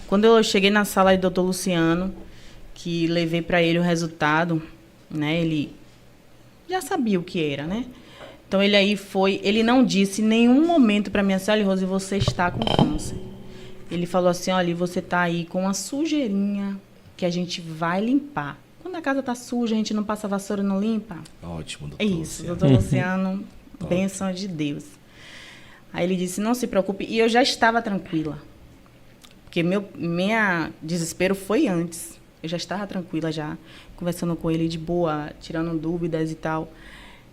Quando eu cheguei na sala do doutor Luciano, que levei para ele o resultado, né? Ele já sabia o que era, né? Então ele não disse em nenhum momento para mim assim, olha, Rose, você está com câncer. Ele falou assim, olha, você está aí com uma sujeirinha que a gente vai limpar. Quando a casa está suja, a gente não passa vassoura e não limpa. Ótimo, doutor. É isso, doutor Luciano, bênção de Deus. Aí ele disse, não se preocupe. E eu já estava tranquila. Porque minha desespero foi antes. Eu já estava tranquila já, conversando com ele de boa, tirando dúvidas e tal.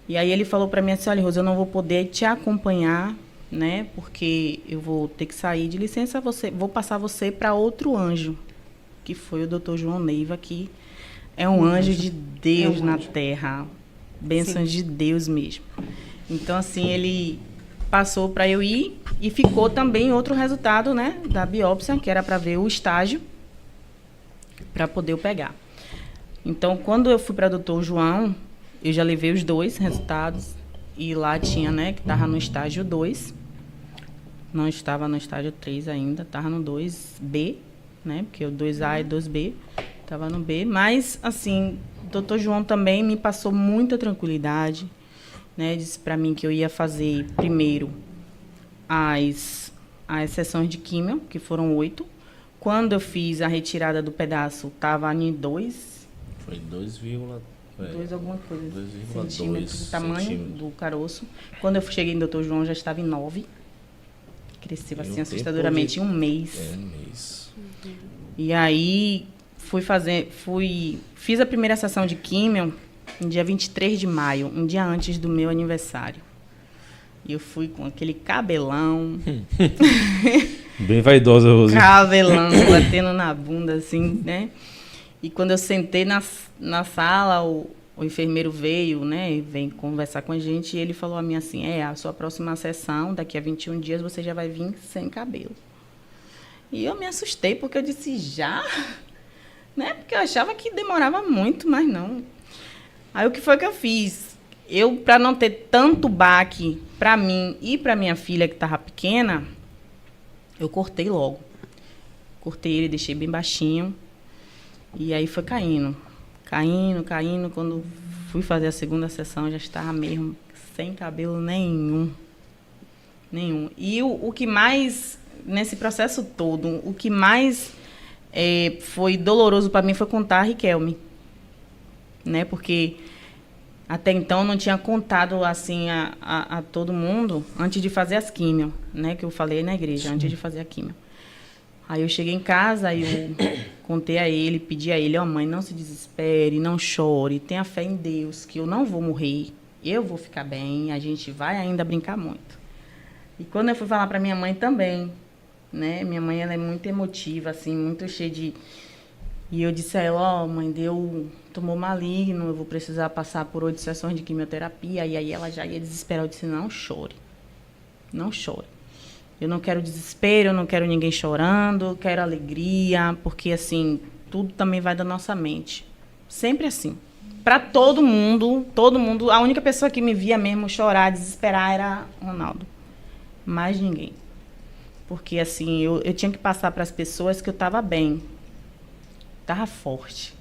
E aí ele falou para mim assim, olha, Rose, eu não vou poder te acompanhar, né? Porque eu vou ter que sair de licença, vou passar você para outro anjo, que foi o doutor João Neiva, que é um anjo de Deus na terra. Bênção de Deus mesmo. Então, assim, ele passou para eu ir e ficou também outro resultado, né, da biópsia, que era para ver o estágio, para poder eu pegar. Então, quando eu fui para o doutor João, eu já levei os 2 resultados e lá tinha, né, que estava no estágio 2, não estava no estágio 3 ainda, estava no 2B, né, porque o 2A e 2B estava no B, mas, assim, o doutor João também me passou muita tranquilidade, né, disse para mim que eu ia fazer primeiro as sessões de químio, que foram 8. Quando eu fiz a retirada do pedaço, estava em 2. Foi 2 alguma coisa. 2,2 centímetros do tamanho do caroço. Quando eu cheguei no Dr. João, já estava em 9. Cresceu assim assustadoramente em um mês. Um mês. E aí fiz a primeira sessão de químio no dia 23 de maio, um dia antes do meu aniversário. E eu fui com aquele cabelão. Bem vaidosa, Rose. Cabelão, batendo na bunda, assim, né? E quando eu sentei na sala, o enfermeiro veio, né? Vem conversar com a gente e ele falou a mim assim, a sua próxima sessão, daqui a 21 dias, você já vai vir sem cabelo. E eu me assustei, porque eu disse, já? Né? Porque eu achava que demorava muito, mas não. Aí o que foi que eu fiz? Eu, para não ter tanto baque para mim e para minha filha que estava pequena, eu cortei logo. Cortei ele, deixei bem baixinho. E aí foi caindo. Caindo. Quando fui fazer a segunda sessão, já estava mesmo sem cabelo nenhum. E o que mais, nesse processo todo, o que mais foi doloroso para mim foi contar a Riquelme. Né? Porque até então eu não tinha contado assim a todo mundo antes de fazer as químio, né? Que eu falei na igreja, antes de fazer a químio. Aí eu cheguei em casa, aí eu contei a ele, pedi a ele, mãe, não se desespere, não chore, tenha fé em Deus, que eu não vou morrer, eu vou ficar bem, a gente vai ainda brincar muito. E quando eu fui falar para minha mãe também, né? Minha mãe, ela é muito emotiva, assim, muito cheia de... E eu disse a ela, mãe, deu tumor maligno, eu vou precisar passar por 8 sessões de quimioterapia. E aí ela já ia desesperar. Eu disse, não chore. Eu não quero desespero, eu não quero ninguém chorando, eu quero alegria, porque, assim, tudo também vai da nossa mente. Sempre assim. Para todo mundo, a única pessoa que me via mesmo chorar, desesperar, era Ronaldo. Mais ninguém. Porque, assim, eu tinha que passar para as pessoas que eu estava bem. Estava forte.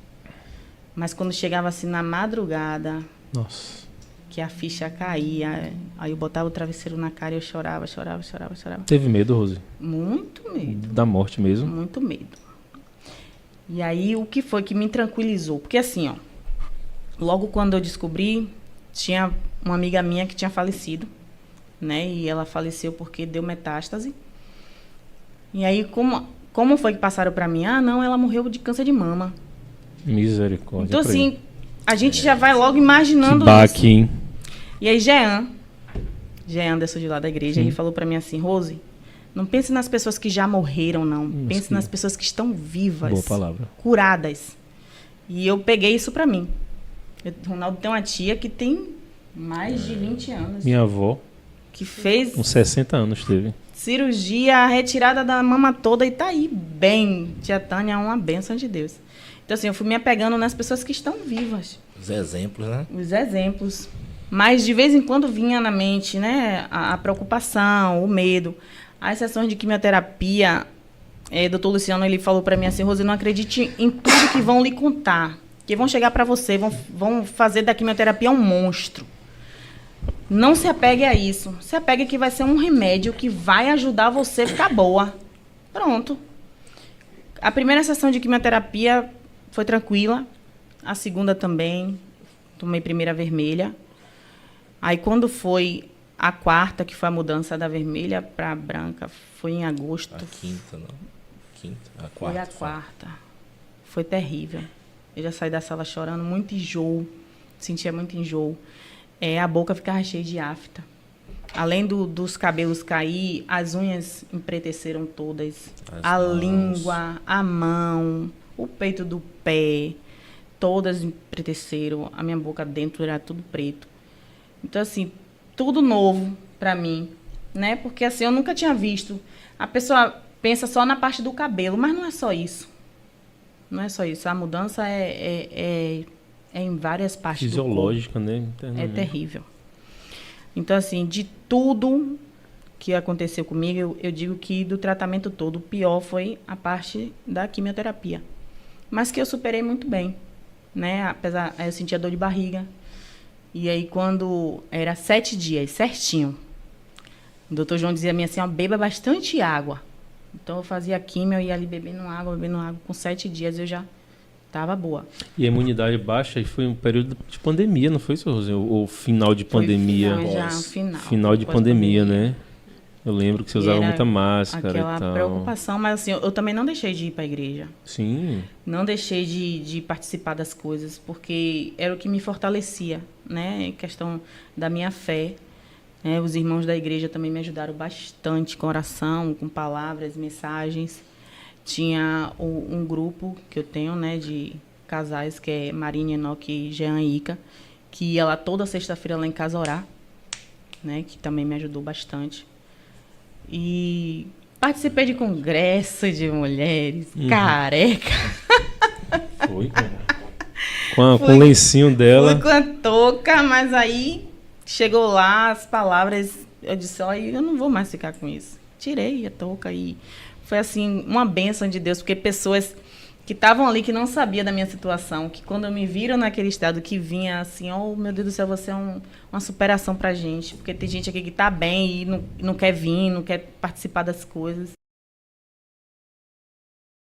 Mas quando chegava assim na madrugada, nossa, que a ficha caía, aí eu botava o travesseiro na cara e eu chorava. Teve medo, Rose? Muito medo. Da morte mesmo? Muito medo. E aí o que foi que me tranquilizou? Porque assim, ó, logo quando eu descobri, tinha uma amiga minha que tinha falecido, né? E ela faleceu porque deu metástase. E aí como foi que passaram para mim? Não, ela morreu de câncer de mama. Misericórdia. Então, assim, a gente já vai logo imaginando que baque, hein? E aí, Jean Anderson, de lá da igreja, ele falou para mim assim, Rose, não pense nas pessoas que já morreram, não. Pense nas pessoas que estão vivas. Boa palavra. Curadas. E eu peguei isso para mim. Ronaldo tem uma tia que tem mais de 20 anos. Minha avó. Que fez... Uns 60 anos teve. Cirurgia, retirada da mama toda e tá aí bem. Tia Tânia é uma bênção de Deus. Então, assim, eu fui me apegando nas pessoas que estão vivas. Os exemplos, né? Os exemplos. Mas, de vez em quando, vinha na mente, né, a preocupação, o medo. As sessões de quimioterapia, doutor Luciano, ele falou para mim assim, Rose, não acredite em tudo que vão lhe contar, que vão chegar para você, vão fazer da quimioterapia um monstro. Não se apegue a isso. Se apegue que vai ser um remédio que vai ajudar você a ficar boa. Pronto. A primeira sessão de quimioterapia foi tranquila. A segunda também. Tomei primeira vermelha. Aí, quando foi a quarta, que foi a mudança da vermelha para a branca, foi em agosto. A quinta, não? Quinta? A quarta. Foi a quarta. Foi terrível. Eu já saí da sala chorando, muito enjoo. Sentia muito enjoo. A boca ficava cheia de afta. Além dos cabelos cair, as unhas empreteceram todas. A língua, a mão, o peito do pé, todas empreteceram. A minha boca dentro era tudo preto. Então, assim, tudo novo para mim, né? Porque, assim, eu nunca tinha visto. A pessoa pensa só na parte do cabelo, mas não é só isso. Não é só isso. A mudança é em várias partes do corpo. Fisiológica, né? É terrível. Então, assim, de tudo que aconteceu comigo, eu digo que do tratamento todo, o pior foi a parte da quimioterapia. Mas que eu superei muito bem, né? Apesar, eu sentia dor de barriga. E aí, quando era 7 dias, certinho, o doutor João dizia a mim assim, ó, beba bastante água. Então, eu fazia quimio, eu ia ali bebendo água. Com 7 dias, eu já estava boa. E a imunidade baixa, e foi um período de pandemia, não foi, seu Rose? O final de pandemia. Final de pandemia, né? Eu lembro que você usava muita máscara e tal. Aquela preocupação, mas assim, eu também não deixei de ir para a igreja. Sim. Não deixei de participar das coisas, porque era o que me fortalecia, né? Em questão da minha fé. Né? Os irmãos da igreja também me ajudaram bastante com oração, com palavras, mensagens. Tinha um grupo que eu tenho, né, de casais, que é Marina, Enoque e Jean Ica, que ia lá toda sexta-feira lá em casa orar, né, que também me ajudou bastante. E participei de congresso de mulheres, careca. Foi, com o lencinho dela. Fui com a touca, mas aí chegou lá as palavras, eu disse, olha, eu não vou mais ficar com isso. Tirei a touca e foi, assim, uma bênção de Deus, porque pessoas que estavam ali, que não sabiam da minha situação, que quando me viram naquele estado, que vinha assim, oh, meu Deus do céu, você é uma superação pra gente, porque tem gente aqui que tá bem e não quer vir, não quer participar das coisas.